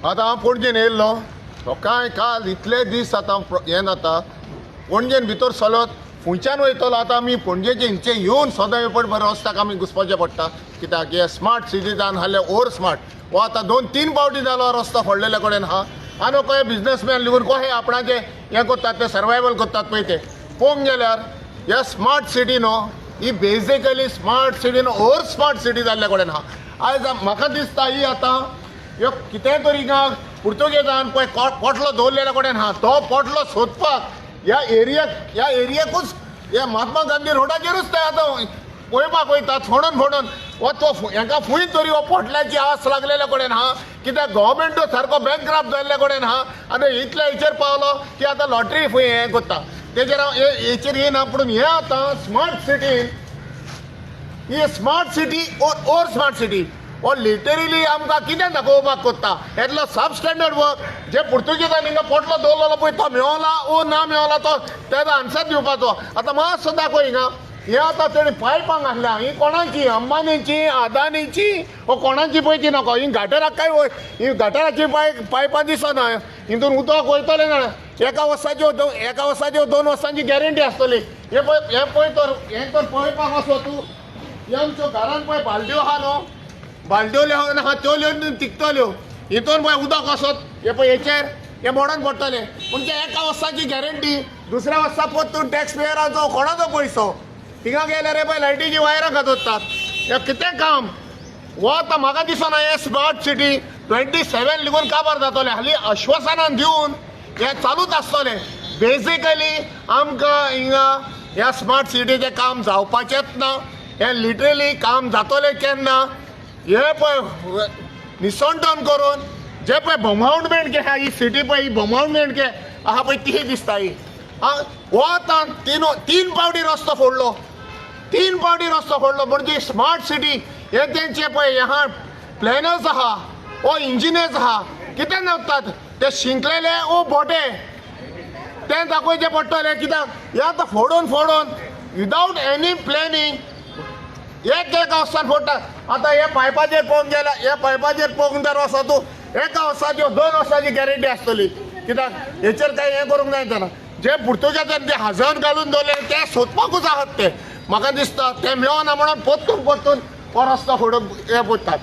आतां हांव पणजेन येयल्लो सकाळीं काल इतले दीस आतां हें जाता पणजेन भितर चलत फुंयच्यान वयतलो आतां आमी पणजेचे हिंचे येवन सदां येवपट बरें रस्त्याक आमी घुसपाचें पडटा कित्याक हे स्मार्ट सिटी जावन आहले ओवर स्मार्ट हो आतां 2-3 फावटी जालो रस्तो फोडलेले कडेन आहा आनी खंय बिजनसमॅन लिगून कशें आपणाचें हें करतात ते सर्वायवल करतात पळय ते पळोवंक गेल्यार ह्या स्मार्ट सिटी न्हू ही बेजिकली स्मार्ट सिटी न्हू ओवर स्मार्ट सिटी जाल्ले कडेन आहा आयज म्हाका दिसता ही आतां ह्यो कितें तरी हिंगा पुर्तुगेजान पळय पोटलो दवरलेल्या कडेन आहा तो पोटलो सोदपाक ह्या एरियाकूच ह्या महात्मा गांधी रोडाचेरूच ते आतां पळोवपाक वयतात फोडून वो तो हांकां फूंय तरी हो पोटल्याची आस लागलेल्या कडेन आहा कित्याक गव्हर्मेंटूच सारको बँकक्रप्ट जाल्ल्या कडेन आहा आनी इतल्या हेचेर पावलो की आतां लॉटरी फूंय हें करता तेजेर हांव हेचेर येना पूण हें आतां स्मार्ट सिटी ही स्मार्ट सिटी ओर स्मार्ट सिटी हो लिटरली आमकां कितें दाखोवपाक कोत्ता येतलो सब स्टँडर्ड वर्क जे पुर्तुगेजान हिंगा पोटलो दवरलेलो पळय तो मेळला ओ ना मेळला तो तेजो आन्सर दिवपाचो आतां मातसो दाखय हिंगा हे आतां तेणी पायपां घातल्या ही कोणाची अंबानीची अदानीची वो कोणाची पळय ती नाका ही गटराक काय ही गटराची पायपां दिसना हितून उदक वयतलें ना एका वर्साच्यो 2 वर्सांची गॅरंटी आसतली हे पळय तर पळोवपाक वचो तूं हे आमच्यो घरान पळय बालद्यो आहा न्हू बालद्यो लेवन आहा त्यो लेवन तिकतल्यो हितून पळय उदक वचत हे पळय हेचेर हे मोडोन पडटलें पूण ते एका वर्साची गॅरंटी दुसऱ्या वर्सा परतून टॅक्स पेयराचो कोणाचो पयसो थिंगा गेल्यार पळय लायटीची वायरां कातरतात हे कितें काम हो आतां म्हाका दिसना हे स्मार्ट सिटी 27 लेगून काबार जातले हालीं आश्वासनां दिवन हे चालूच आसतलें बेजिकली आमकां हिंगा ह्या स्मार्ट सिटीचें काम जावपाचेंच ना हें लिटरली काम जातलें केन्ना हे पळय निसंटन करून जे पळय बोमावंडमेंट के आहा ही सिटी पळय ही बोमावंडमेंट के आहा पळय ती दिसता ही हो आतां 3 फावटी रस्तो फोडलो 3 फावटी रस्तो फोडलो म्हणजे स्मार्ट सिटी हे तेंचे पळय आहा प्लॅनर्स आहा ओ इंजिनियर्स आहा कितें नावतात ते शिंकलेले ओ बोटे ते दाखोवचें पडटलें कित्याक हे आतां फोडून विदावट एनी प्लॅनिंग एक वर्सान फोडटात आतां हे पायपाचेर पळोवंक गेल्यार हे पायपाचेर पळोवंक जर वचत तूं एका वर्साची 2 वर्साची गॅरंटी आसतली कित्याक हेचेर कांय हें करूंक जायना जे पुर्तुगेजान जे हाजत घालून दवरले ते सोदपाकूच आहात ते म्हाका दिसता ते मेळना म्हणून परतून हो रस्तो फोडून हे पडटात